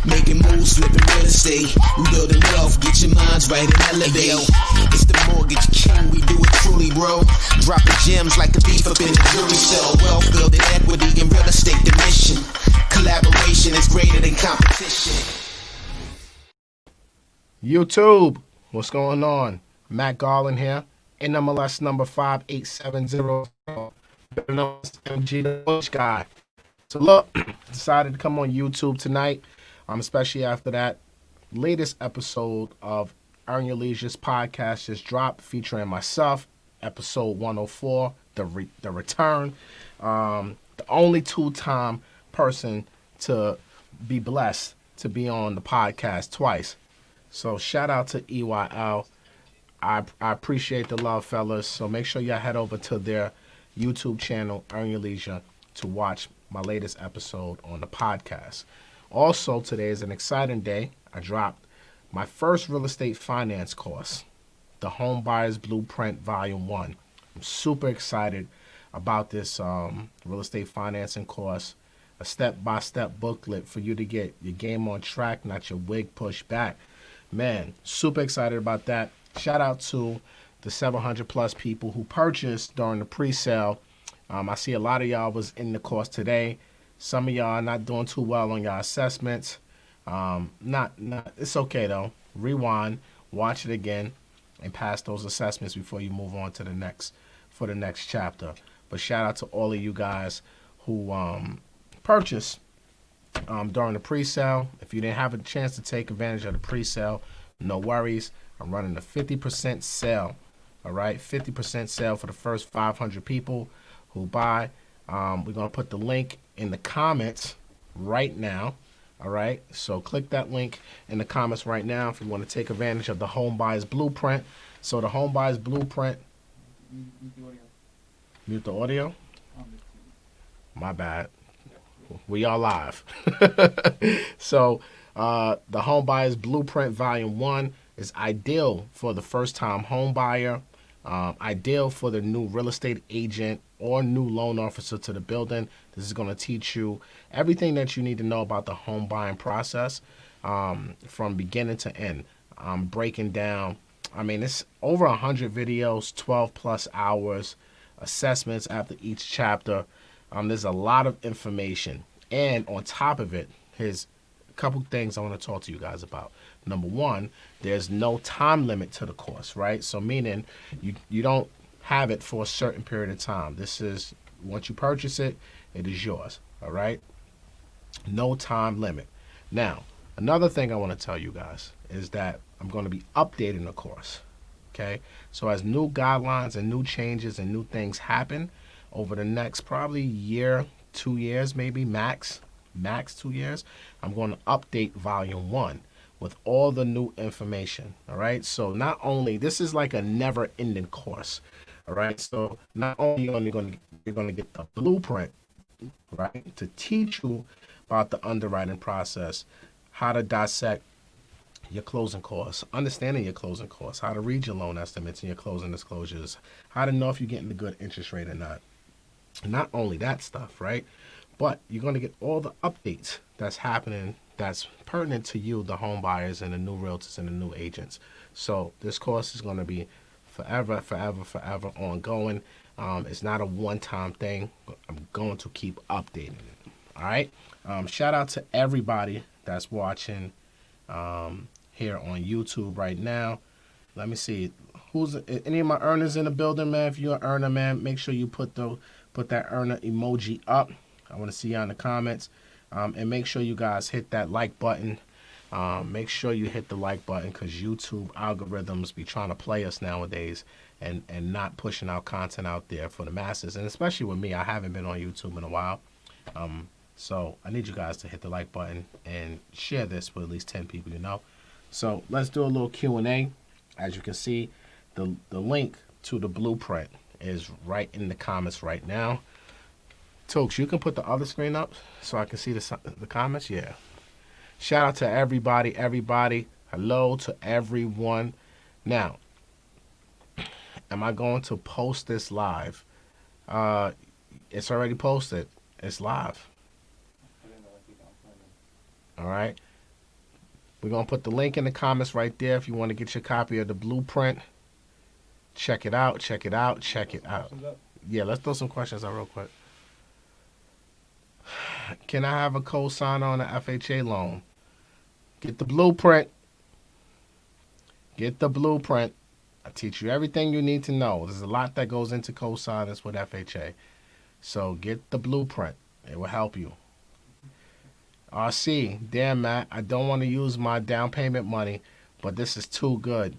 Making moves, flipping real estate. We building wealth, get your minds right and elevate. Yo, it's the mortgage king, we do it truly, bro. Dropping gems like a thief up in the jewelry cell. Wealth building equity in real estate, the mission. Collaboration is greater than competition. YouTube, what's going on? Matt Garland here, NMLS number 58700, better known as MG the Bush Guy. So look, decided to come on YouTube tonight, especially after that latest episode of Earn Your Leisure's podcast just dropped, featuring myself, episode 104, the return, the only two-time person to be blessed to be on the podcast twice. So shout out to EYL. I appreciate the love, fellas. So make sure y'all head over to their YouTube channel, Earn Your Leisure, to watch my latest episode on the podcast. Also, today is an exciting day. I dropped my first real estate finance course, the Homebuyers Blueprint Volume 1. I'm super excited about this real estate financing course, a step-by-step booklet for you to get your game on track, not your wig pushed back. Man, super excited about that. Shout out to the 700 plus people who purchased during the pre-sale. I see a lot of y'all was in the course today. Some of y'all are not doing too well on your assessments. It's okay though. Rewind, watch it again, and pass those assessments before you move on to the next chapter. But shout out to all of you guys who purchased during the pre-sale. If you didn't have a chance to take advantage of the pre-sale, no worries. I'm running a 50% sale. All right, 50% sale for the first 500 people who buy. We're going to put the link in the comments right now. All right, so click that link in the comments right now if you want to take advantage of the Homebuyers Blueprint. So the Homebuyers Blueprint. Mute the audio? My bad. We are live. So the Homebuyers Blueprint Volume 1 is ideal for the first-time home buyer, ideal for the new real estate agent or new loan officer to the building. This is going to teach you everything that you need to know about the home buying process from beginning to end. Breaking down, it's over 100 videos, 12 plus hours, assessments after each chapter. There's a lot of information. And on top of it, here's a couple things I want to talk to you guys about. Number one, there's no time limit to the course, right? So meaning you don't have it for a certain period of time. This is, once you purchase it, it is yours, all right? No time limit. Now, another thing I want to tell you guys is that I'm going to be updating the course, okay? So as new guidelines and new changes and new things happen over the next probably year, 2 years, maybe max 2 years, I'm going to update Volume 1 with all the new information, all right? So not only, this is like a never-ending course, all right? So not only you're going to get the blueprint, right, to teach you about the underwriting process, how to dissect your closing costs, understanding your closing costs, how to read your loan estimates and your closing disclosures, how to know if you're getting the good interest rate or not. Not only that stuff, right? But you're going to get all the updates that's happening that's pertinent to you, the home buyers and the new realtors and the new agents. So this course is going to be forever ongoing. It's not a one-time thing. I'm going to keep updating it. All right. Shout out to everybody that's watching here on YouTube right now. Let me see. Who's any of my earners in the building, man? If you're an earner, man, make sure you put that earner emoji up. I want to see you in the comments. And make sure you guys hit that like button. Make sure you hit the like button because YouTube algorithms be trying to play us nowadays and not pushing our content out there for the masses. And especially with me, I haven't been on YouTube in a while. So I need you guys to hit the like button and share this with at least 10 people you know. So let's do a little Q&A. As you can see, the link to the blueprint is right in the comments right now. Tokes, you can put the other screen up so I can see the comments. Yeah. Shout out to everybody. Hello to everyone. Now, am I going to post this live? It's already posted. It's live. All right. We're going to put the link in the comments right there if you want to get your copy of the blueprint. Check it out, check it out, check it out. Yeah, let's throw some questions out real quick. Can I have a co-signer on an FHA loan? Get the blueprint. Get the blueprint. I teach you everything you need to know. There's a lot that goes into co-signers with FHA. So get the blueprint. It will help you. RC, damn Matt, I don't want to use my down payment money, but this is too good.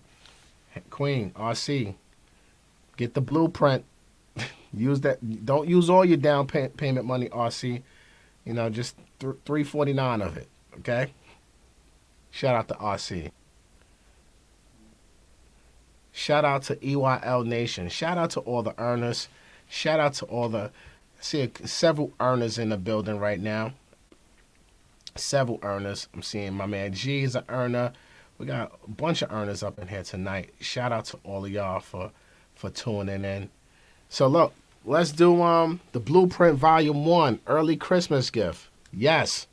Queen, RC, get the blueprint. Use that. Don't use all your down payment money, RC. You know, just $349 of it. Okay. Shout out to RC. Shout out to EYL Nation. Shout out to all the earners. Shout out to all the. I see several earners in the building right now. Several earners. I'm seeing my man G is an earner. We got a bunch of earners up in here tonight. Shout out to all of y'all for tuning in. So look, let's do the Blueprint Volume 1 early Christmas gift. Yes,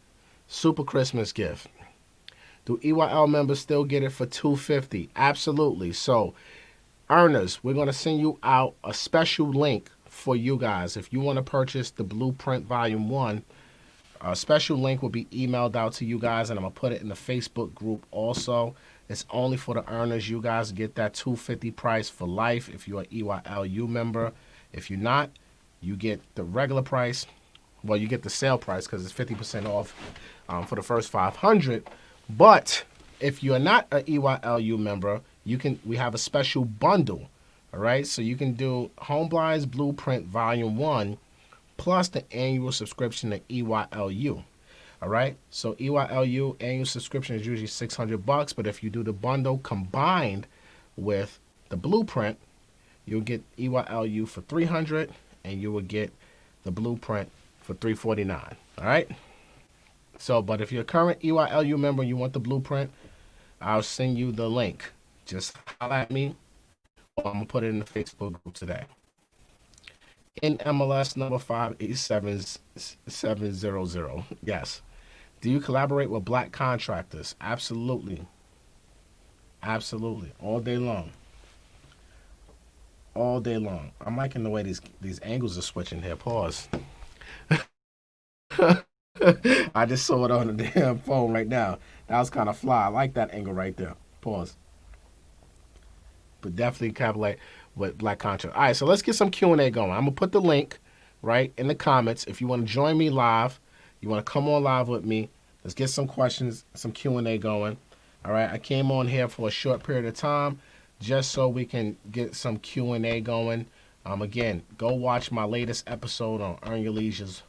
super Christmas gift. Do EYL members still get it for $250? Absolutely. So earners, we're going to send you out a special link for you guys. If you want to purchase the Blueprint Volume 1, a special link will be emailed out to you guys, and I'm going to put it in the Facebook group also. It's only for the earners. You guys get that $250 price for life if you're an EYLU member. If you're not, you get the regular price. Well, you get the sale price because it's 50% off for the first 500. But if you're not an EYLU member, we have a special bundle. All right, so you can do Homebuyers Blueprint Volume 1 plus the annual subscription to EYLU. All right, so EYLU annual subscription is usually $600, but if you do the bundle combined with the blueprint, you'll get EYLU for $300, and you will get the blueprint for $349. All right. So, but if you're a current EYLU member and you want the blueprint, I'll send you the link. Just holler at me, or I'm gonna put it in the Facebook group today. In MLS number 587700. Yes. Do you collaborate with black contractors? Absolutely. Absolutely. All day long. All day long. I'm liking the way these angles are switching here. Pause. I just saw it on the damn phone right now. That was kind of fly. I like that angle right there. Pause. But definitely collaborate with black contractors. All right, so let's get some Q&A going. I'm going to put the link right in the comments. If you want to join me live, you want to come on live with me, let's get some questions, some Q&A going. All right, I came on here for a short period of time just so we can get some Q&A going. Again, go watch my latest episode on Earn Your Leisure's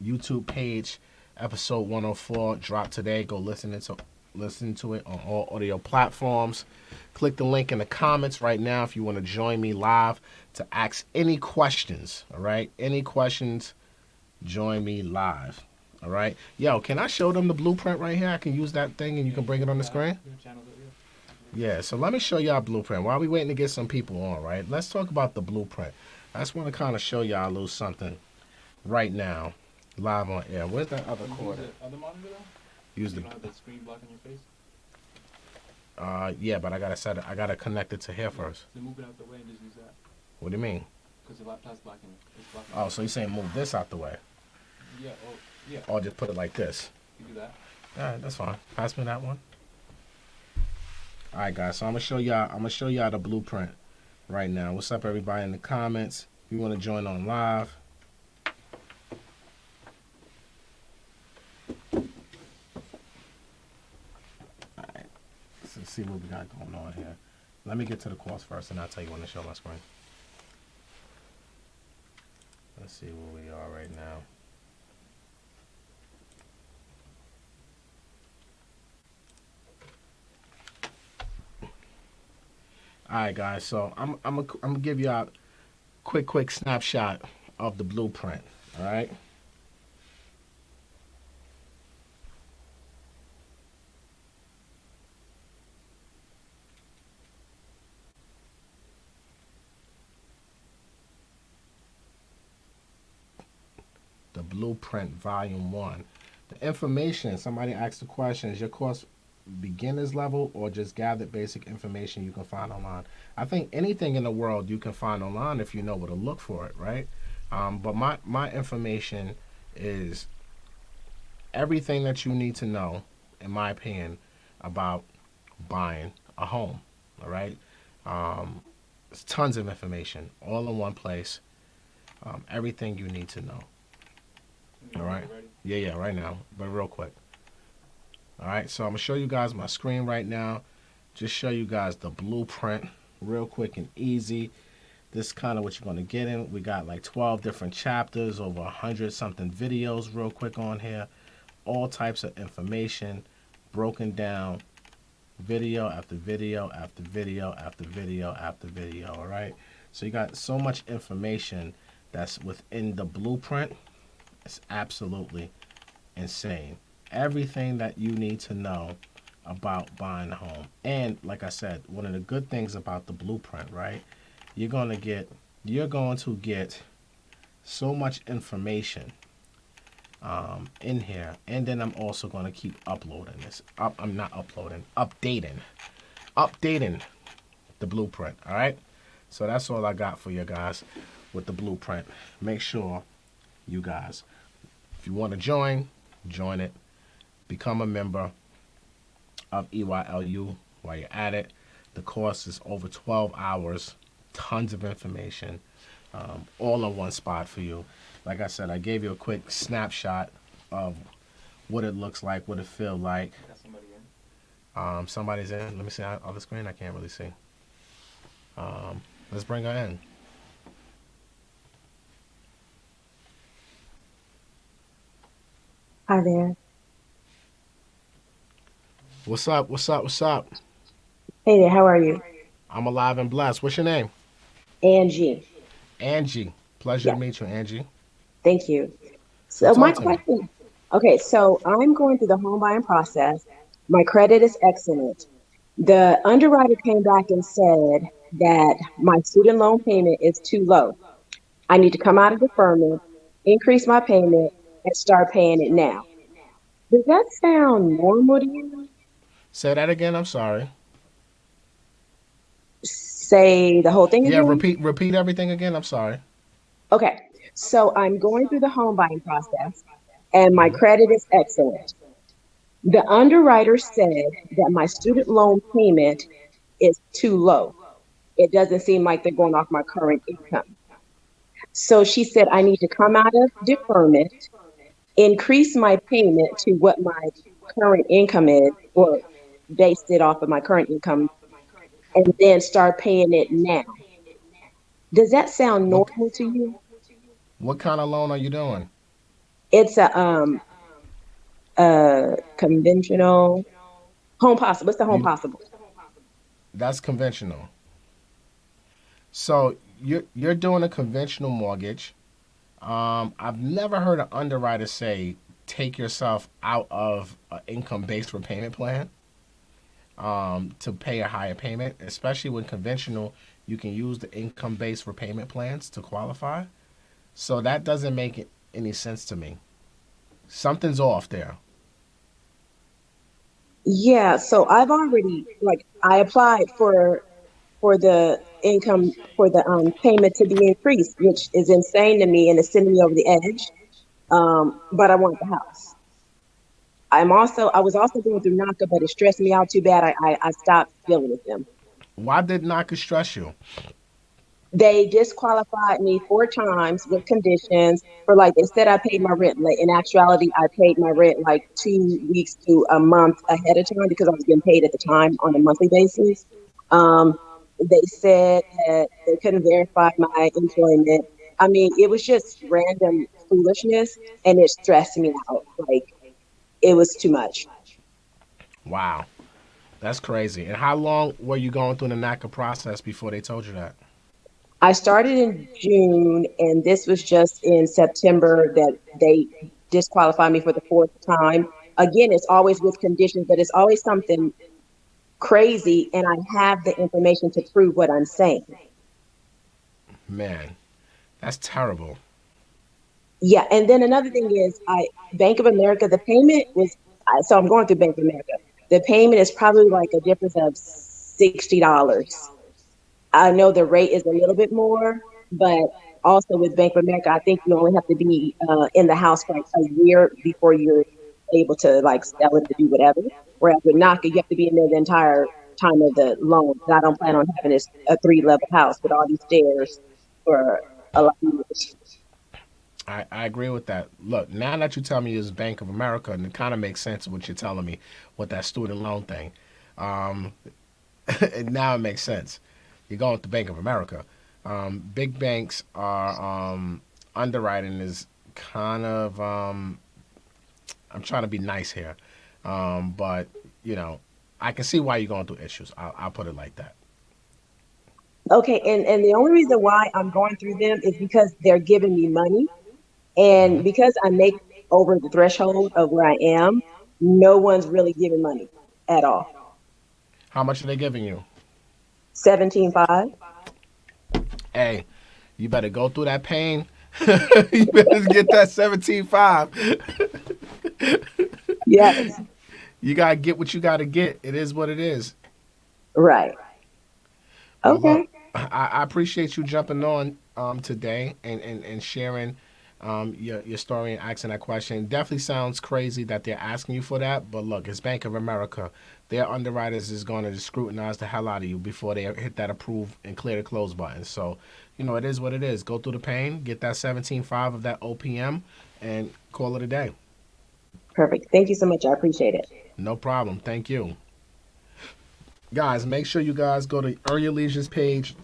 YouTube page, episode 104, dropped today. Go listen to it on all audio platforms. Click the link in the comments right now if you want to join me live to ask any questions. All right, any questions, join me live. All right, yo, can I show them the blueprint right here? I can use that thing and you can bring it on the screen. Yeah, so let me show y'all blueprint while we waiting to get some people on. Right, let's talk about the blueprint. I just want to kind of show y'all a little something right now, live on air. Where's that other cord? Use the other monitor though? Use you don't have the screen blocking your face? Yeah, but I gotta set it. I gotta connect it to here first. So move it out the way and just use that. What do you mean? Because the laptop's blocking it. It's blocking Oh, so you're saying move this out the way? Yeah. Oh, yeah. Or just put it like this? You do that. All right, that's fine. Pass me that one. All right, guys. So I'm gonna show y'all the blueprint right now. What's up, everybody in the comments? If you want to join on live. Let's see what we got going on here. Let me get to the course first, and I'll tell you when to show my screen. Let's see where we are right now. All right, guys. So I'm gonna give you a quick snapshot of the blueprint. All right. The Blueprint Volume 1. The information, somebody asked the question, is your course beginner's level or just gathered basic information you can find online? I think anything in the world you can find online if you know where to look for it, right? But my information is everything that you need to know, in my opinion, about buying a home. All right, it's tons of information all in one place. Everything you need to know. You All right. ready? Yeah, yeah, right now, but real quick. All right, so I'm gonna show you guys my screen right now. Just show you guys the blueprint, real quick and easy. This is kind of what you're gonna get in. We got like 12 different chapters, over 100 something videos, real quick on here. All types of information broken down, video after video after video after video after video. All right, so you got so much information that's within the blueprint. It's absolutely insane. Everything that you need to know about buying a home. And like I said, one of the good things about the blueprint, right? You're going to get so much information in here, and then I'm also going to keep uploading this. I'm not uploading, updating the blueprint. All right. So that's all I got for you guys with the blueprint. Make sure you guys, if you want to join it. Become a member of EYLU while you're at it. The course is over 12 hours, tons of information, all in one spot for you. Like I said, I gave you a quick snapshot of what it looks like, what it feels like. Got somebody in. Somebody's in. Let me see on the screen. I can't really see. Let's bring her in. Hi there. What's up? What's up? What's up? Hey there, how are you? I'm alive and blessed. What's your name? Angie. Angie. Pleasure Yeah, to meet you, Angie. thank you. So So my talk to me. question, okay, so I'm going through the home buying process. My credit is excellent. The underwriter came back and said that my student loan payment is too low. I need to come out of deferment, increase my payment, and start paying it now. Does that sound normal to you? Say that again. I'm sorry. Say the whole thing Yeah, again? repeat everything again. I'm sorry. Okay, so I'm going through the home buying process and my Hmm. credit is excellent. The underwriter said that my student loan payment is too low. It doesn't seem like they're going off my current income. So she said I need to come out of deferment, increase my payment to what my current income is, or based it off of my current income, and then start paying it now. Does that sound What normal to you? what kind of loan are you doing? It's a conventional home possible. It's the home You possible. That's conventional. So you're doing a conventional mortgage. I've never heard an underwriter say take yourself out of an income-based repayment plan to pay a higher payment, especially when conventional you can use the income-based repayment plans to qualify. So that doesn't make any sense to me. Something's off there. Yeah, so I've already like I applied for the income for the payment to be increased, which is insane to me and it's sending me over the edge. But I want the house. I was also going through NACA, but it stressed me out too bad. I stopped dealing with them. Why did NACA stress you? They disqualified me 4 times with conditions for like they said I paid my rent late. In actuality, I paid my rent like 2 weeks to a month ahead of time because I was getting paid at the time on a monthly basis. Um, they said that they couldn't verify my employment. I mean, it was just random foolishness, and it stressed me out. Like it was too much. Wow, that's crazy. And how long were you going through the NACA process before they told you that? I started in June, and this was just in September that they disqualified me for the 4th time. Again, it's always with conditions, but it's always something crazy, and I have the information to prove what I'm saying. Man, that's terrible. Yeah, and then another thing is, I Bank of America, the payment was, so I'm going through Bank of America. The payment is probably like a difference of $60. I know the rate is a little bit more, but also with Bank of America, I think you only have to be in the house for like a year before you're able to like sell it or do whatever. Whereas with NACA, you have to be in there the entire time of the loan. And I don't plan on having this a 3 level house with all these stairs for a lot of years. I agree with that. Look, now that you tell me it's Bank of America, and it kind of makes sense what you're telling me with that student loan thing. Um, and now it makes sense. You're going with the Bank of America. Big banks are underwriting is kind of. I'm trying to be nice here, but you know, I can see why you're going through issues. I'll put it like that. Okay, and the only reason why I'm going through them is because they're giving me money. Hmm. And because I make over the threshold of where I am, no one's really giving money at all. How much are they giving you? 17.5. Hey, you better go through that pain. You better get that 17.5. Yes, You gotta get what you gotta get. It is what it is. right. Well, look, Okay. I appreciate you jumping on today and sharing your story and asking that question. It definitely sounds crazy that they're asking you for that, but look, it's Bank of America. Their underwriters is going to scrutinize the hell out of you before they hit that approve and clear the close button. So, it is what it is. Go through the pain, get that 17.5 of that OPM, and call it a day. Perfect. Thank you so much. I appreciate it. No problem. Thank you. Guys, make sure you guys go to Earn Your Leisure's page.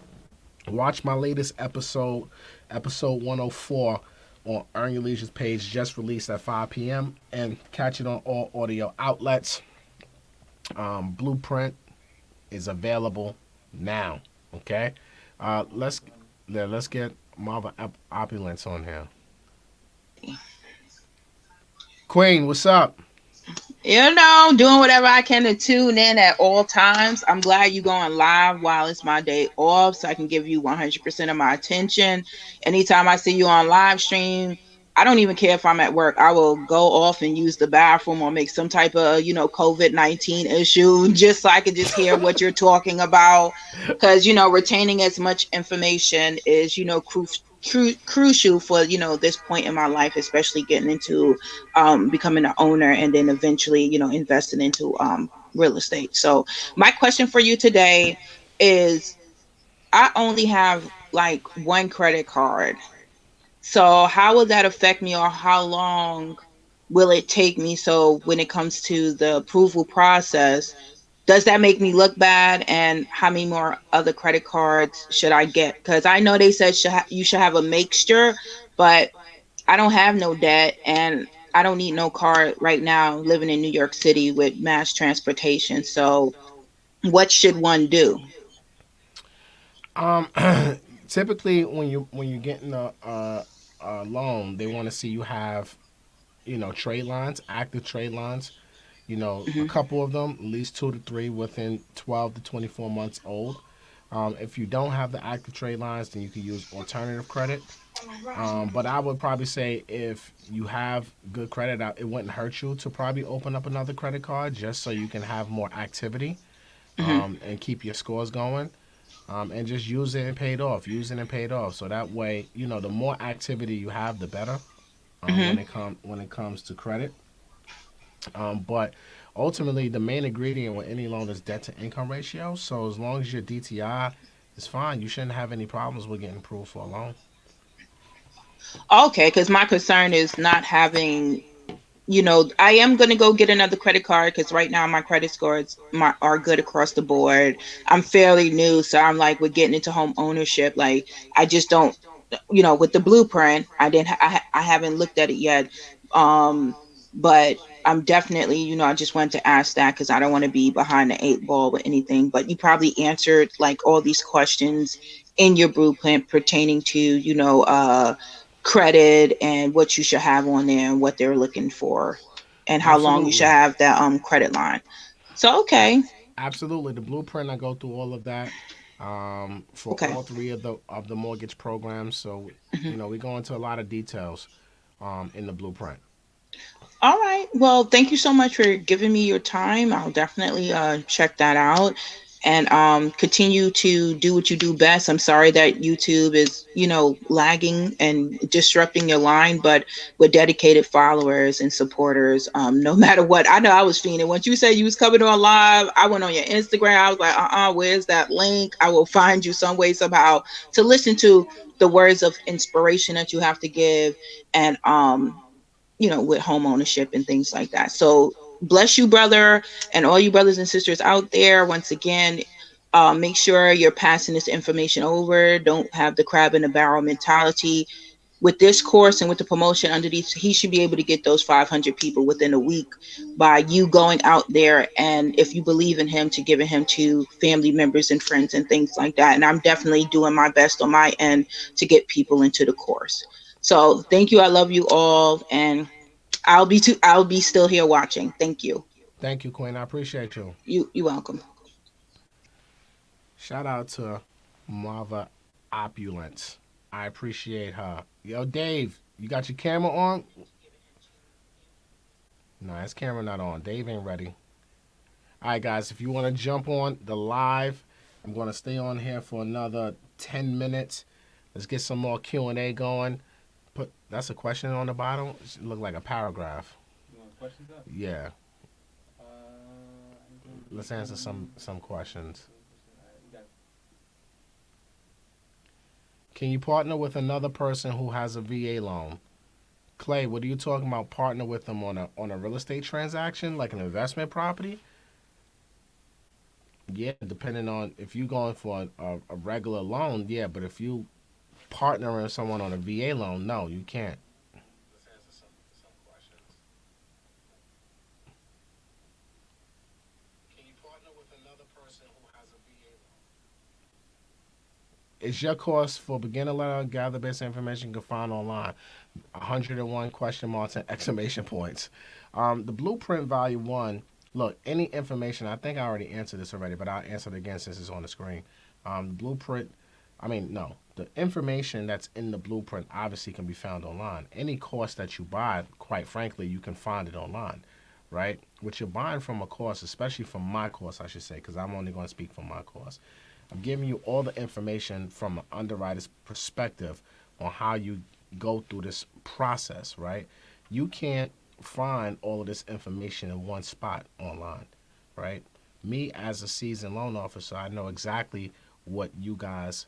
Watch my latest episode, episode 104, on Earn Your Leisure's page, just released at 5 p.m. And catch it on all audio outlets. Blueprint is available now. Okay, let's let's get Marva Opulence on here. Queen, what's up? Doing whatever I can to tune in at all times. I'm glad you going live while it's my day off so I can give you 100% of my attention. Anytime I see you on live stream, I don't even care if I'm at work. I will go off and use the bathroom or make some type of, COVID-19 issue just so I can just hear what you're talking about. Because, retaining as much information is, crucial for, this point in my life, especially getting into becoming an owner and then eventually, investing into real estate. So my question for you today is, I only have like one credit card. So how will that affect me, or how long will it take me? So when it comes to the approval process, does that make me look bad? And how many more other credit cards should I get? Because I know they said you should have a mixture, but I don't have no debt and I don't need no car right now living in New York City with mass transportation. So what should one do? Um, Typically, when you're getting a loan, they want to see you have trade lines, active trade lines. A Hmm. couple of them, at least 2 to 3, within 12 to 24 months old. If you don't have the active trade lines, then you can use alternative credit. But I would probably say if you have good credit, it wouldn't hurt you to probably open up another credit card just so you can have more activity Hmm. and keep your scores going. And just use it and pay it off. Use it and pay it off. So that way, the more activity you have, the better. Hmm. When it comes to credit. But ultimately, the main ingredient with any loan is debt to income ratio. So as long as your DTI is fine, you shouldn't have any problems with getting approved for a loan. Okay, because my concern is not having, I am going to go get another credit card because right now my credit scores are good across the board. I'm fairly new, so I'm like, we're getting into home ownership. Like, I just don't, with the blueprint, I haven't looked at it yet. Um, but I'm definitely, I just wanted to ask that because I don't want to be behind the eight ball with anything. But you probably answered like all these questions in your blueprint pertaining to, credit and what you should have on there and what they're looking for and how long you should Absolutely. have that credit line. So okay. Absolutely. The blueprint, I go through all of that for Okay. all three of the mortgage programs. So, Hmm. we go into a lot of details. in the blueprint. All right. Well, thank you so much for giving me your time. I'll definitely check that out and continue to do what you do best. I'm sorry that YouTube is, lagging and disrupting your line, but with dedicated followers and supporters, no matter what. I know I was fiending. Once you said you was coming on live, I went on your Instagram. I was like, where's that link? I will find you some way, somehow to listen to the words of inspiration that you have to give. And with home ownership and things like that. So bless you, brother, and all you brothers and sisters out there. Once again, make sure you're passing this information over. Don't have the crab in the barrel mentality. With this course and with the promotion underneath, he should be able to get those 500 people within a week by you going out there, and if you believe in him, to giving him to family members and friends and things like that. And I'm definitely doing my best on my end to get people into the course. So thank you. I love you all, and I'll be still here watching. Thank you. Thank you, Queen. I appreciate you. You welcome. Shout out to Marva Opulence. I appreciate her. Yo, Dave, you got your camera on? No, his camera not on. Dave ain't ready. All right, guys, if you want to jump on the live, I'm going to stay on here for another 10 minutes. Let's get some more Q&A going. That's a question on the bottom. It look like a paragraph. You want questions up? Yeah. Uh, Let's answer some questions. you got Can you partner with another person who has a VA loan? Clay, what are you talking about? Partner with them on a real estate transaction, like an investment property? Yeah, depending on if you're going for a regular loan, yeah. But if you partner with someone on a VA loan, no, you can't. Let's answer some questions. Can you partner with another person who has a VA loan? Is your course for beginner level gather basic information you can find online? 101 question marks and exclamation points. The blueprint volume one. Look, any information. I think I already answered this already, but I'll answer it again since it's on the screen. Blueprint. I mean, no. The information that's in the blueprint obviously can be found online. Any course that you buy, quite frankly, you can find it online, right? What you're buying from a course, especially from my course, I should say, because I'm only going to speak from my course. I'm giving you all the information from an underwriter's perspective on how you go through this process, right? You can't find all of this information in one spot online, right? Me as a seasoned loan officer, I know exactly what you guys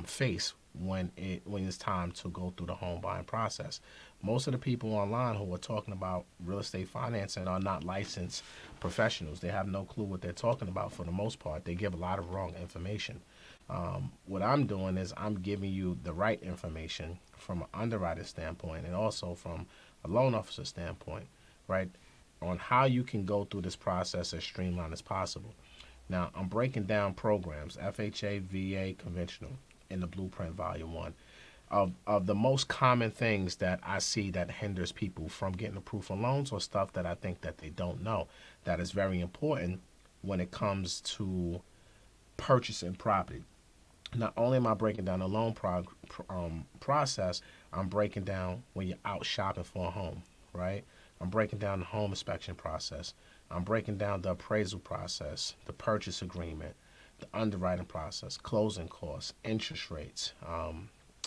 face when it's time to go through the home buying process. Most of the people online who are talking about real estate financing are not licensed professionals. They have no clue what they're talking about for the most part. They give a lot of wrong information. What I'm doing is I'm giving you the right information from an underwriter standpoint and also from a loan officer standpoint, right, on how you can go through this process as streamlined as possible. Now, I'm breaking down programs, FHA, VA, conventional, in the Blueprint Volume 1. Of the most common things that I see that hinders people from getting approved for loans or stuff that I think that they don't know that is very important when it comes to purchasing property. Not only am I breaking down the loan process, I'm breaking down when you're out shopping for a home, right? I'm breaking down the home inspection process. I'm breaking down the appraisal process, the purchase agreement, the underwriting process, closing costs, interest rates.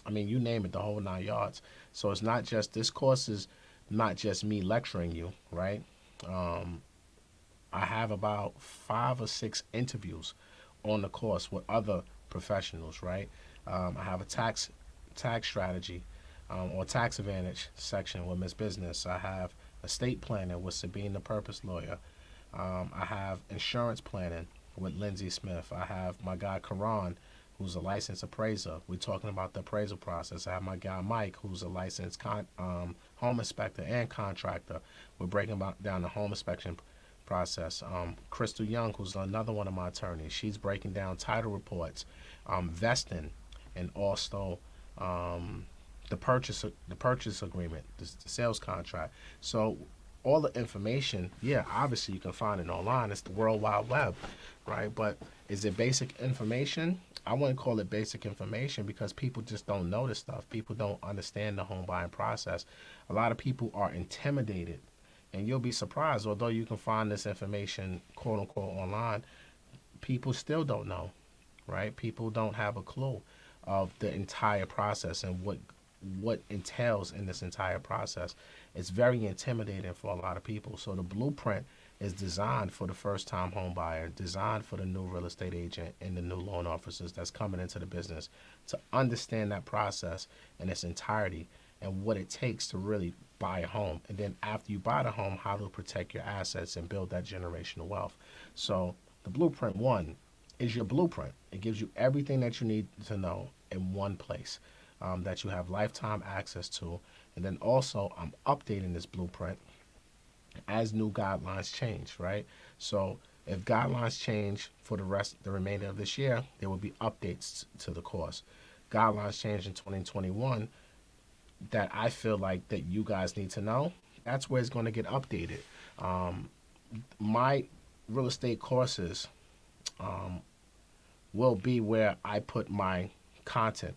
I mean, you name it, the whole 9 yards. So it's not just, this course is not just me lecturing you, right? I have about 5 or 6 interviews on the course with other professionals, right? I have a tax strategy or tax advantage section with Miss Business. I have estate planning with Sabine, the purpose lawyer. I have insurance planning with Lindsay Smith. I have my guy Karan, who's a licensed appraiser. We're talking about the appraisal process. I have my guy Mike, who's a licensed home inspector and contractor. We're breaking down the home inspection process. Crystal Young, who's another one of my attorneys, she's breaking down title reports, vesting, and also the purchase agreement, the sales contract. So all the information, yeah, obviously you can find it online. It's the World Wide Web, right? But is it basic information? I wouldn't call it basic information because people just don't know this stuff. People don't understand the home buying process. A lot of people are intimidated, and you'll be surprised. Although you can find this information, quote unquote, online, people still don't know, right? People don't have a clue of the entire process and what entails in this entire process. It's very intimidating for a lot of people. So the blueprint is designed for the first time home buyer, designed for the new real estate agent and the new loan officers that's coming into the business to understand that process in its entirety and what it takes to really buy a home. And then after you buy the home, how to protect your assets and build that generational wealth. So the blueprint one is your blueprint. It gives you everything that you need to know in one place, that you have lifetime access to. And then also, I'm updating this blueprint as new guidelines change, right? So if guidelines change for the remainder of this year, there will be updates to the course. Guidelines change in 2021 that I feel like that you guys need to know. That's where it's going to get updated. My real estate courses will be where I put my content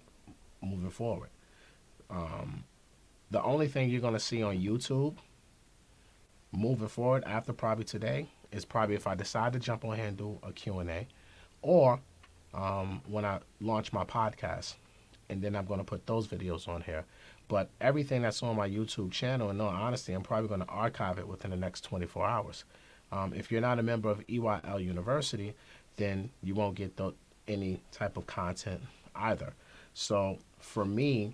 moving forward. The only thing you're going to see on YouTube moving forward after probably today is probably if I decide to jump on here and do a Q&A, or when I launch my podcast, and then I'm going to put those videos on here. But everything that's on my YouTube channel, in all honesty, I'm probably going to archive it within the next 24 hours. If you're not a member of EYL University, then you won't get any type of content either. So for me,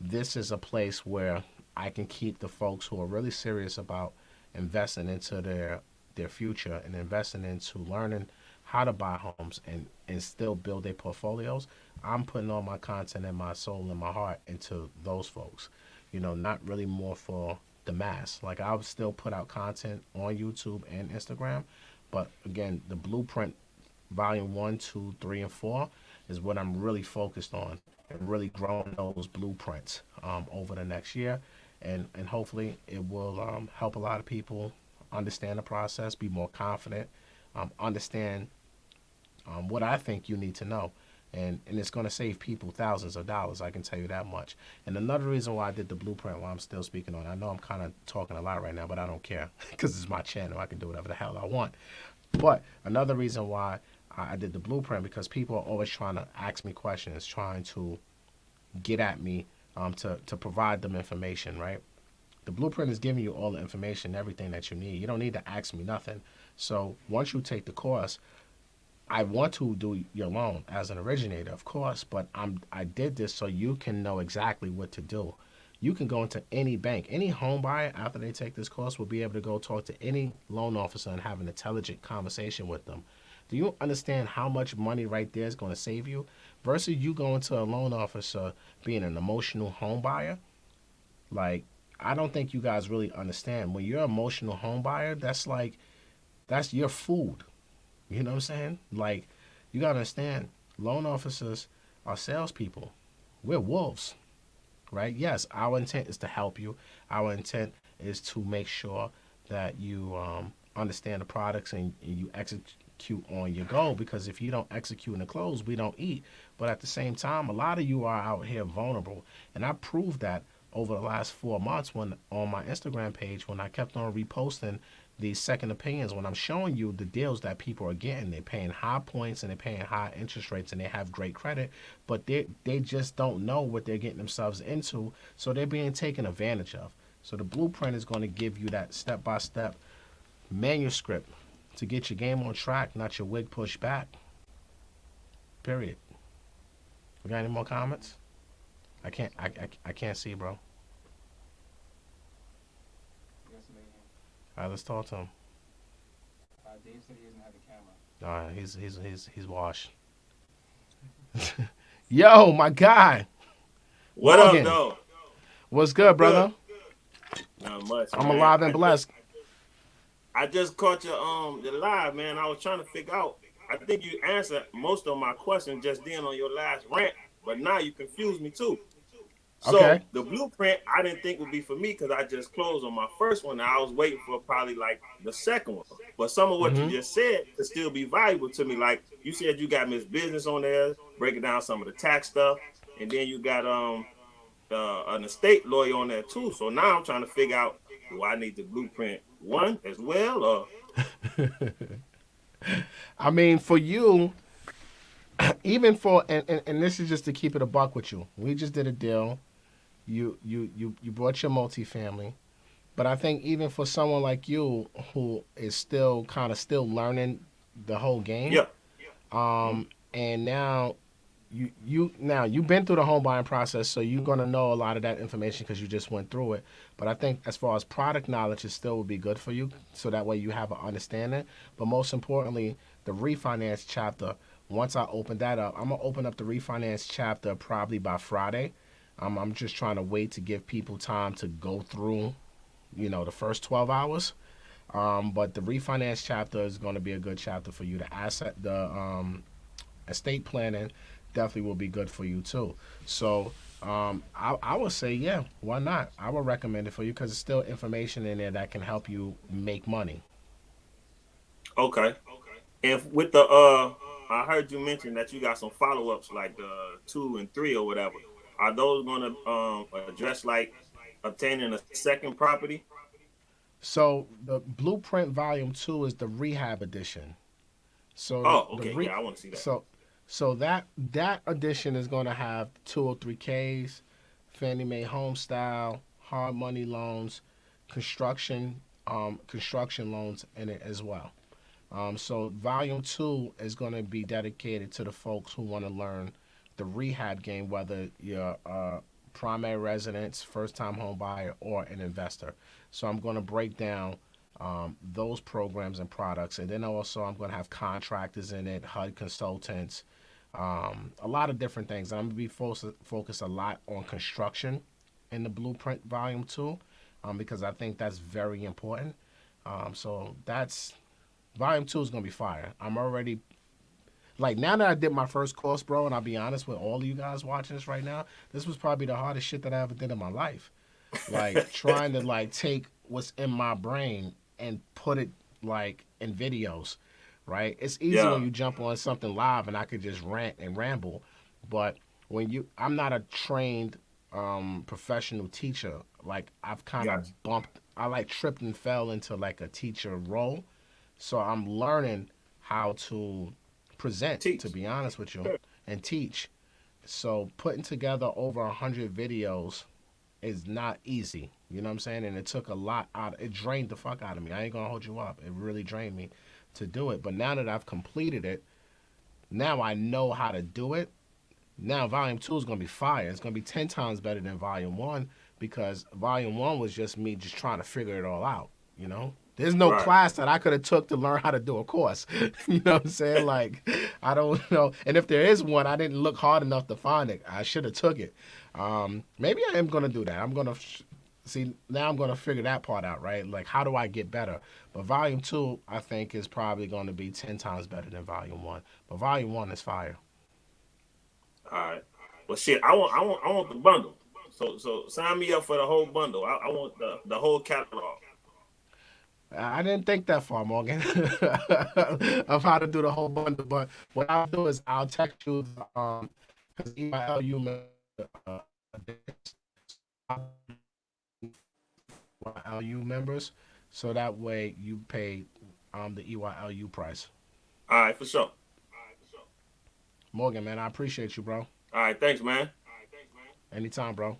this is a place where I can keep the folks who are really serious about investing into their future and investing into learning how to buy homes and still build their portfolios. I'm putting all my content and my soul and my heart into those folks. Not really more for the mass. Like, I'll still put out content on YouTube and Instagram, but again, the blueprint volume 1, 2, 3, and 4 is what I'm really focused on, and really growing those blueprints over the next year. And hopefully it will help a lot of people understand the process, be more confident, understand what I think you need to know. And it's going to save people thousands of dollars, I can tell you that much. And another reason why I did the blueprint, while I'm still speaking on it, I know I'm kind of talking a lot right now, but I don't care because it's my channel. I can do whatever the hell I want. But another reason why I did the blueprint, because people are always trying to ask me questions, trying to get at me to provide them information, right? The blueprint is giving you all the information, everything that you need. You don't need to ask me nothing. So once you take the course, I want to do your loan as an originator, of course, but I did this so you can know exactly what to do. You can go into any bank. Any home buyer, after they take this course, will be able to go talk to any loan officer and have an intelligent conversation with them. Do you understand how much money right there is going to save you? Versus you going to a loan officer being an emotional home buyer? Like, I don't think you guys really understand. When you're an emotional home buyer, that's your food. You know what I'm saying? Like, you got to understand, loan officers are salespeople. We're wolves, right? Yes, our intent is to help you. Our intent is to make sure that you understand the products and you execute on your goal, because if you don't execute in the close, we don't eat. But at the same time, a lot of you are out here vulnerable. And I proved that over the last 4 months when on my Instagram page, when I kept on reposting these second opinions, when I'm showing you the deals that people are getting. They're paying high points and they're paying high interest rates and they have great credit, but they just don't know what they're getting themselves into, so they're being taken advantage of. So the blueprint is going to give you that step-by-step manuscript to get your game on track, not your wig pushed back. Period. We got any more comments? I can't see, bro. All You got somebody here? right, let's talk to him. Dave said he doesn't have a camera. All right, he's washed. Yo, my guy. What Morgan. up, though? What's good, brother? Not much. I'm man. alive and blessed. I just caught your live, man. I was trying to figure out. I think you answered most of my questions just then on your last rant, but now you confused me too. Okay. So the blueprint I didn't think would be for me because I just closed on my first one. I was waiting for probably like the second one. But some of what you Mm-hmm. just said could still be valuable to me. Like you said, you got Miss Business on there, breaking down some of the tax stuff, and then you got an estate lawyer on there too. So now I'm trying to figure out, do I need the blueprint one as well, or I mean, for you, even for and this is just to keep it a buck with you. We just did a deal. You brought your multifamily, but I think even for someone like you who is still kind of still learning the whole game, yeah? Mm-hmm. and now you've been through the home buying process, so you're gonna know a lot of that information because you just went through it. But I think as far as product knowledge, it still would be good for you, so that way you have an understanding. But most importantly, the refinance chapter. Once I open that up, I'm gonna open up the refinance chapter probably by Friday. I'm just trying to wait to give people time to go through, the first 12 hours. But the refinance chapter is going to be a good chapter for you. The estate planning definitely will be good for you too. So I would say, yeah, why not? I would recommend it for you because there's still information in there that can help you make money. Okay. And with the I heard you mention that you got some follow ups like the 2 and 3 or whatever. Are those going to address like obtaining a second property? So the Blueprint Volume 2 is the rehab edition. So Oh, okay, re yeah, I want to see that. so so that edition is going to have 203Ks, Fannie Mae home style, hard money loans, construction loans in it as well. So volume 2 is going to be dedicated to the folks who want to learn the rehab game, whether you're a primary residence, first time home buyer, or an investor. So I'm going to break down those programs and products. And then also I'm going to have contractors in it, HUD consultants, a lot of different things. I'm going to be focused a lot on construction in the Blueprint Volume 2 because I think that's very important. So that's Volume 2 is going to be fire. I'm already, like, now that I did my first course, bro, and I'll be honest with all of you guys watching this right now, this was probably the hardest shit that I ever did in my life. Like, trying to, like, take what's in my brain and put it, like, in videos, right? It's easy Yeah, when you jump on something live and I could just rant and ramble. But I'm not a trained professional teacher. Like, I've kind gotcha. of I, like, tripped and fell into, like, a teacher role. So I'm learning how to present, to Teach. be honest with you, and teach. So putting together over 100 videos is not easy. You know what I'm saying? And it took a lot out. It drained the fuck out of me. I ain't gonna hold you up. It really drained me to do it. But now that I've completed it, now I know how to do it. Now volume 2 is gonna be fire. It's gonna be 10 times better than volume 1 because volume 1 was just me just trying to figure it all out. You know, there's no Right. class that I could have took to learn how to do a course. You know what I'm saying? Like, I don't know. And if there is one, I didn't look hard enough to find it. I should have took it. Maybe I am gonna do that. I'm gonna see now. I'm gonna figure that part out, right? Like, how do I get better? But volume 2, I think, is probably gonna be 10 times better than volume 1. But volume 1 is fire. All right. Well, shit, I want the bundle. So sign me up for the whole bundle. I want the whole catalog. I didn't think that far, Morgan, of how to do the whole bundle. But what I'll do is I'll text you because EYLU uh, EYLU members, so that way you pay the EYLU price. All right, for sure. Morgan, man, I appreciate you, bro. All right, thanks, man. Anytime, bro.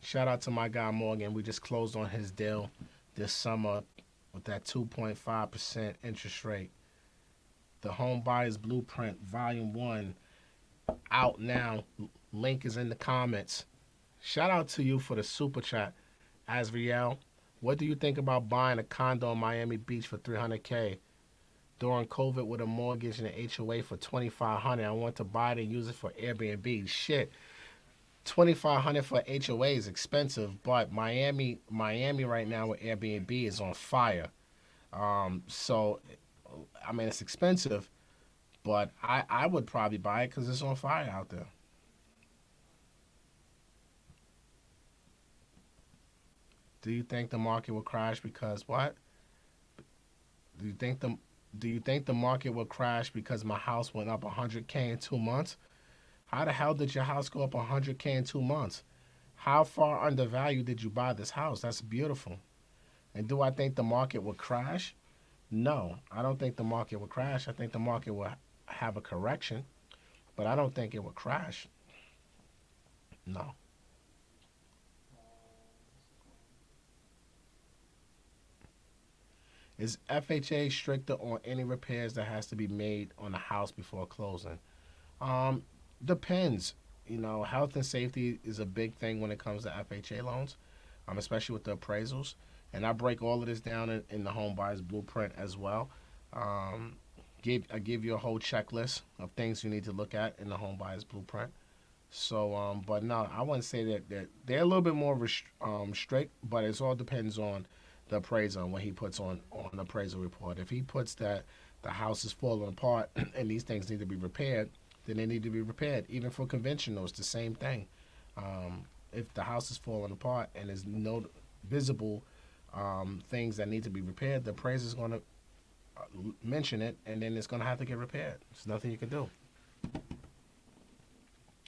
Shout out to my guy Morgan. We just closed on his deal this summer with that 2.5% interest rate. The Home Buyers Blueprint Volume 1 out now. Link is in the comments. Shout out to you for the super chat, Asriel. What do you think about buying a condo in Miami Beach for 300K during COVID with a mortgage and an HOA for 2,500? I want to buy it and use it for Airbnb. Shit, 2,500 for HOA is expensive, but Miami right now with Airbnb is on fire. So I mean it's expensive, but I would probably buy it because it's on fire out there. Do you think the market will crash because what? Do you think the Do you think the market will crash because my house went up 100K in 2 months? How the hell did your house go up 100K in 2 months? How far undervalued did you buy this house? That's beautiful. And do I think the market will crash? No, I don't think the market will crash. I think the market will have a correction, but I don't think it will crash. No. Is FHA stricter on any repairs that has to be made on the house before closing? Um, Depends. Health and safety is a big thing when it comes to FHA loans, especially with the appraisals. And I break all of this down in the Home Buyers Blueprint as well. Um, I give you a whole checklist of things you need to look at in the Home Buyers Blueprint. So, but no, I wouldn't say that they're a little bit more strict, but it all depends on the appraiser and what he puts on the appraisal report. If he puts that the house is falling apart and these things need to be repaired, then they need to be repaired. Even for conventional, it's the same thing. If the house is falling apart and there's no visible things that need to be repaired, the appraiser is going to mention it, and then it's going to have to get repaired. There's nothing you can do.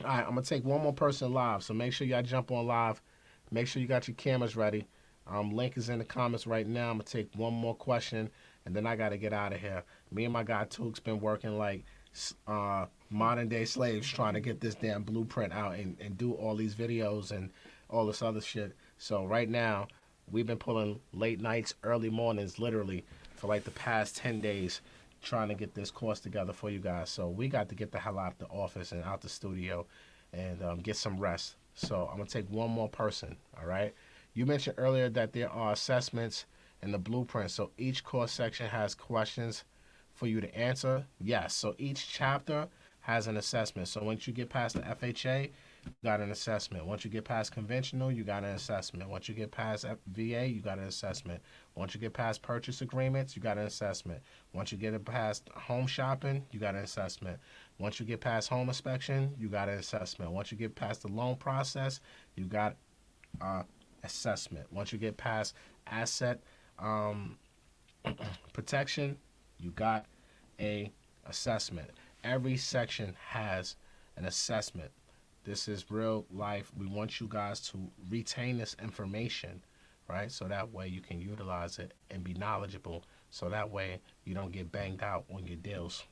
All right, I'm going to take one more person live, so make sure y'all jump on live. Make sure you got your cameras ready. Link is in the comments right now. I'm going to take one more question, and then I got to get out of here. Me and my guy Took's been working like modern day slaves trying to get this damn blueprint out and do all these videos and all this other shit. So right now, we've been pulling late nights, early mornings, literally, for like the past 10 days trying to get this course together for you guys. So we got to get the hell out of the office and out the studio and get some rest. So I'm going to take one more person, all right? You mentioned earlier that there are assessments in the blueprint. So each course section has questions for you to answer. Yes, so each chapter has an assessment. So once you get past the FHA, you got an assessment. Once you get past conventional, you got an assessment. Once you get past VA, you got an assessment. Once you get past purchase agreements, you got an assessment. Once you get past home shopping, you got an assessment. Once you get past home inspection, you got an assessment. Once you get past the loan process, you got assessment. Once you get past asset protection, you got a assessment. Every section has an assessment. This is real life. We want you guys to retain this information, right? So that way you can utilize it and be knowledgeable. So that way you don't get banged out on your deals.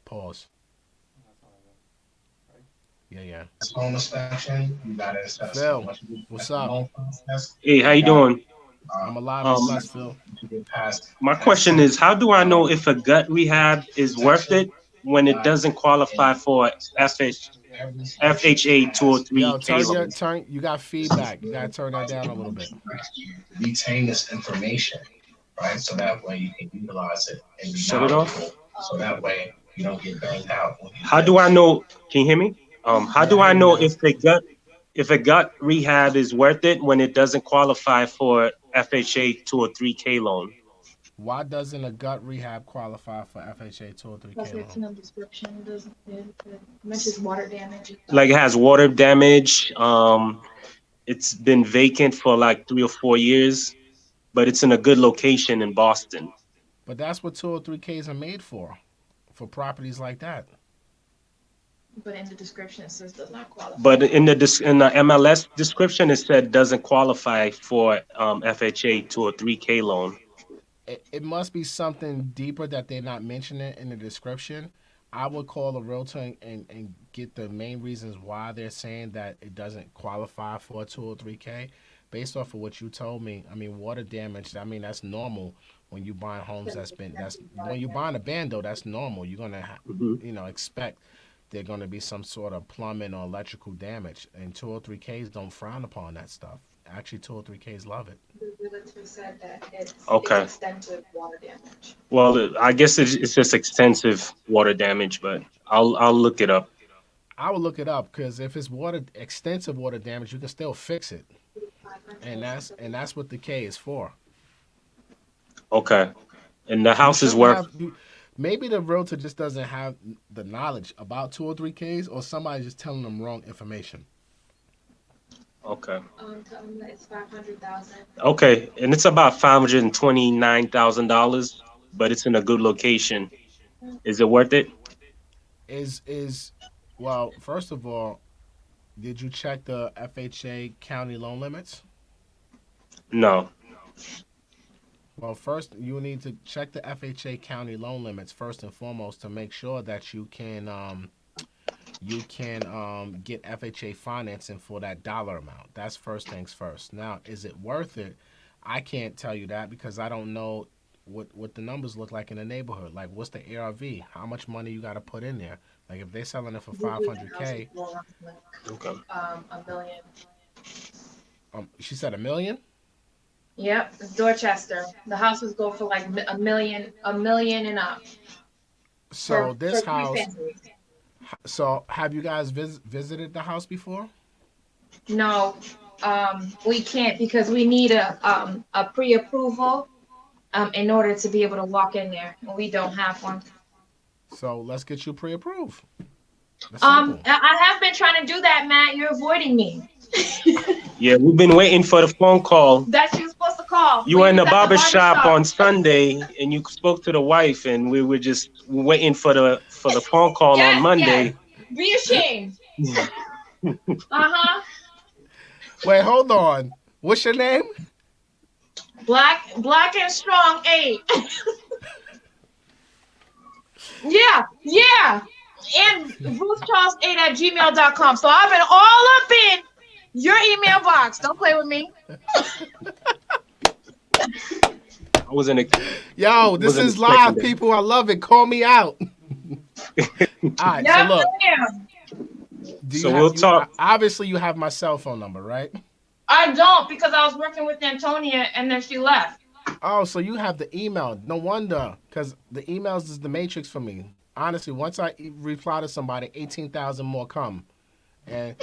Pause. Yeah. Home inspection, you got to assess. Phil, what's up? Hey, how you doing? I'm alive and blessed, Phil. My question is, how do I know if a gut rehab is worth it when it doesn't qualify for FHA 203K loan? You got feedback. You got to turn that down a little bit. Retain this information, right? So that way you can utilize it and be Shut it off. So that way you don't get banged out. How do I know? Can you hear me? How do I know if a gut rehab is worth it when it doesn't qualify for FHA 203K loan? Why doesn't a gut rehab qualify for FHA 203K loan? Because it's no description. It mentions water damage. Like it has water damage. It's been vacant for like 3 or 4 years, but it's in a good location in Boston. But that's what 203Ks are made for properties like that. But in the description it says does not qualify. But in the MLS description it said doesn't qualify for FHA 203K loan. It must be something deeper that they're not mentioning in the description. I would call a realtor and get the main reasons why they're saying that it doesn't qualify for a 203K. Based off of what you told me, I mean, water damage, I mean, that's normal when you buying homes when you buying a bando, that's normal. You're going to expect there's going to be some sort of plumbing or electrical damage. And 203Ks don't frown upon that stuff. Actually, 203Ks love it. The realtor said that it's extensive water damage. Well, I guess it's just extensive water damage, but I'll look it up. I will look it up because if it's extensive water damage, you can still fix it, and that's what the K is for. Okay, and the house is worth. Maybe the realtor just doesn't have the knowledge about 203Ks, or somebody's just telling them wrong information. Okay. Tell them that it's 500,000. Okay, and it's about $529,000, but it's in a good location. Is it worth it? Is well, first of all, did you check the FHA county loan limits? No. Well, first you need to check the FHA county loan limits first and foremost to make sure that you can get FHA financing for that dollar amount. That's first things first. Now, is it worth it? I can't tell you that because I don't know what the numbers look like in the neighborhood. Like, what's the ARV? How much money you got to put in there? Like, if they're selling it for Usually the house is 500K, going up like Okay. a million. she said a million. Yep, it's Dorchester. The houses go for like a million and up So for this three house. families. So have you guys visited the house before? No, we can't because we need a pre-approval in order to be able to walk in there. And we don't have one. So let's get you pre-approved. That's simple. I have been trying to do that, Matt. You're avoiding me. Yeah, we've been waiting for the phone call. That you supposed to call. You were in the barber barbershop. shop on Sunday, and you spoke to the wife, and we were just waiting for the phone call on Monday. Yes. Be ashamed. Wait, hold on. What's your name? Black and strong 8. Yeah. And RuthCharles8@gmail.com. So I've been all up in your email box. Don't play with me. I was in a. Yo, this is live, people. I love it. Call me out. All right, so look. We'll talk. Obviously, you have my cell phone number, right? I don't because I was working with Antonia and then she left. Oh, so you have the email. No wonder, because the emails is the matrix for me. Honestly, once I reply to somebody, 18,000 more come. And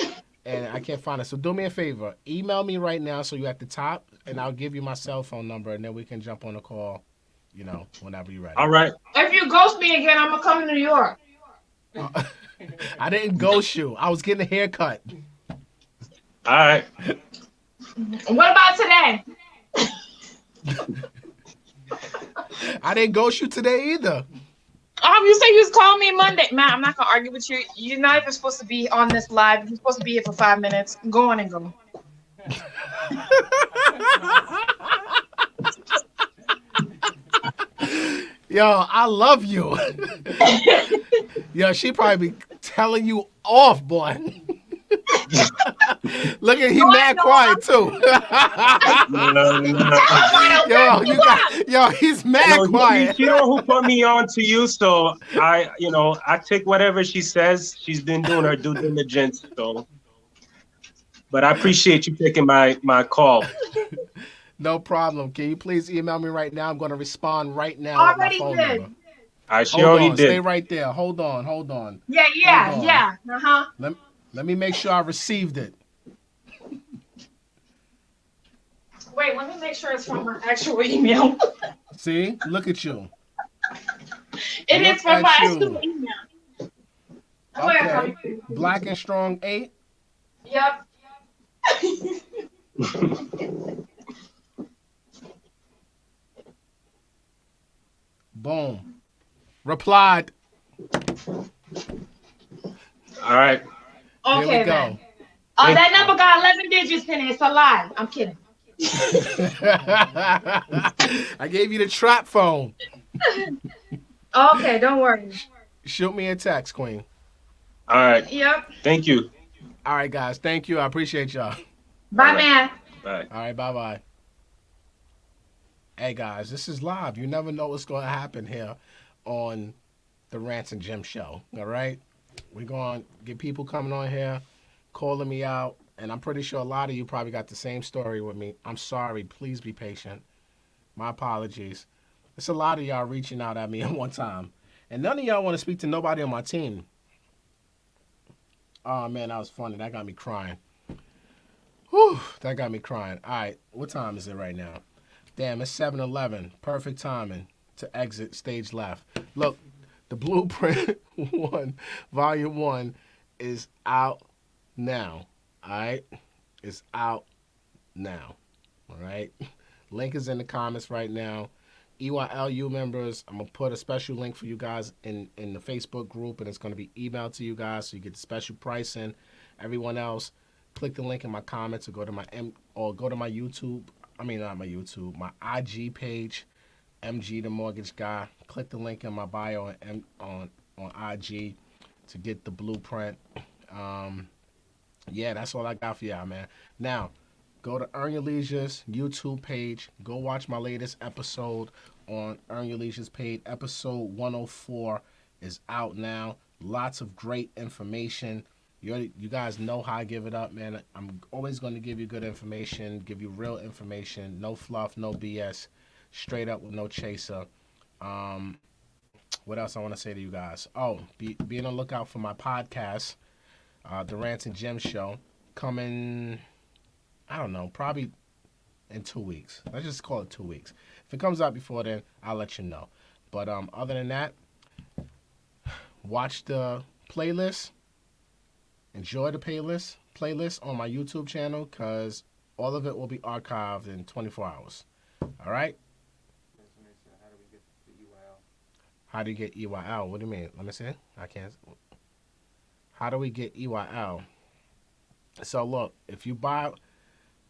I can't find it. So do me a favor. Email me right now so you're at the top, and I'll give you my cell phone number, and then we can jump on a call, whenever you're ready. All right. If you ghost me again, I'm going to come to New York. I didn't ghost you. I was getting a haircut. All right. What about today? I didn't ghost you today either. You said you was calling me Monday. Matt, I'm not going to argue with you. You're not even supposed to be on this live. You're supposed to be here for 5 minutes. Go on and go. Yo, I love you. Yo, she probably be telling you off, boy. Look at he mad quiet too. He's mad quiet. You know who put me on to you, so I take whatever she says. She's been doing her due diligence, so. But I appreciate you taking my call. No problem. Can you please email me right now? I'm going to respond right now Already with my phone did. number. She already did. Stay right there. Hold on. Yeah. Let me make sure I received it. Wait, let me make sure it's from my actual email. See? Look at you. It is from my actual email. Okay. Black and Strong 8? Yep. Boom. Replied. All right. Okay, Here we go. then. That number got 11 digits in it. It's a lie. I'm kidding. I gave you the trap phone. Okay, don't worry. Shoot me a text, Queen. All right. Yep. Thank you. All right, guys. Thank you. I appreciate y'all. Bye, man. Bye. All right, bye-bye. Hey, guys, this is live. You never know what's going to happen here on the Rants and Jim show, all right? We're going to get people coming on here, calling me out, and I'm pretty sure a lot of you probably got the same story with me. I'm sorry. Please be patient. My apologies. It's a lot of y'all reaching out at me at one time, and none of y'all want to speak to nobody on my team. Oh, man, that was funny. That got me crying. Whew, that got me crying. All right, what time is it right now? Damn, it's 7:11. Perfect timing to exit stage left. Look, the Blueprint 1, Volume 1 is out now. All right? is out now. All right. Link is in the comments right now. EYLU members, I'm going to put a special link for you guys in the Facebook group, and it's going to be emailed to you guys so you get the special pricing. Everyone else, click the link in my comments or go to my YouTube. I mean, not my YouTube, my IG page, MG the Mortgage Guy. Click the link in my bio on IG to get the blueprint. Yeah, that's all I got for y'all, man. Now, go to Earn Your Leisure's YouTube page. Go watch my latest episode on Earn Your Leisure's page. Episode 104 is out now. Lots of great information. You guys know how I give it up, man. I'm always going to give you good information, give you real information. No fluff, no BS. Straight up with no chaser. What else I want to say to you guys? Oh, be on the lookout for my podcast, The Rant and Jim Show, coming, I don't know, probably in 2 weeks. Let's just call it 2 weeks. If it comes out before then, I'll let you know. But other than that, watch the playlist. Enjoy the playlist on my YouTube channel, because all of it will be archived in 24 hours. All right? How do you get EYL? What do you mean? Let me see. I can't. How do we get EYL? So look, if you buy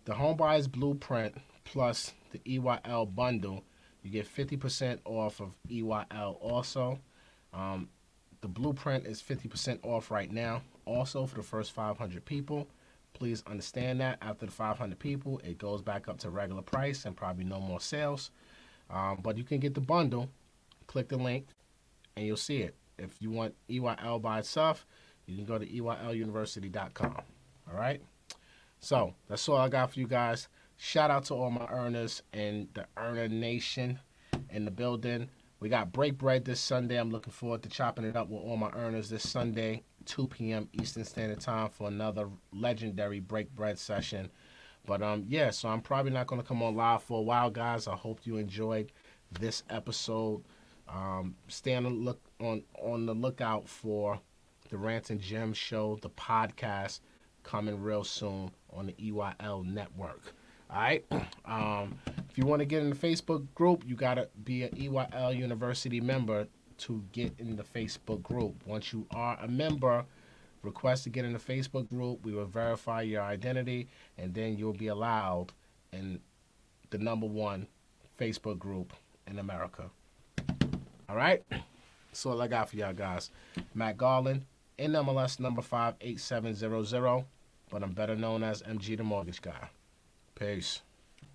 the Homebuyers Blueprint plus the EYL bundle, you get 50% off of EYL also. The Blueprint is 50% off right now. Also, for the first 500 people, please understand that after the 500 people, it goes back up to regular price and probably no more sales. But you can get the bundle. Click the link, and you'll see it. If you want EYL by itself, you can go to EYLUniversity.com. All right? So, that's all I got for you guys. Shout out to all my earners and the Earner Nation in the building. We got Break Bread this Sunday. I'm looking forward to chopping it up with all my earners this Sunday, 2 p.m. Eastern Standard Time, for another legendary Break Bread session. But, yeah, so I'm probably not going to come on live for a while, guys. I hope you enjoyed this episode. Stay on the lookout for the Rant and Jim Show, the podcast, coming real soon on the EYL network. All right. If you want to get in the Facebook group, you got to be an EYL University member to get in the Facebook group. Once you are a member, request to get in the Facebook group. We will verify your identity, and then you'll be allowed in the #1 Facebook group in America. All right? That's all I got for y'all guys. Matt Garland, NMLS number 58700, but I'm better known as MG the Mortgage Guy. Peace.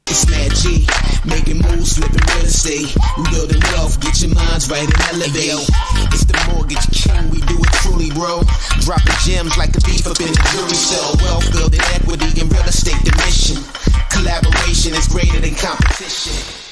It's Matt G, making moves, flipping real estate. We building wealth, get your minds right and elevate. It's the Mortgage King, we do it truly, bro. Dropping gems like a thief up in the jury cell. Wealth building equity in real estate, the mission. Collaboration is greater than competition.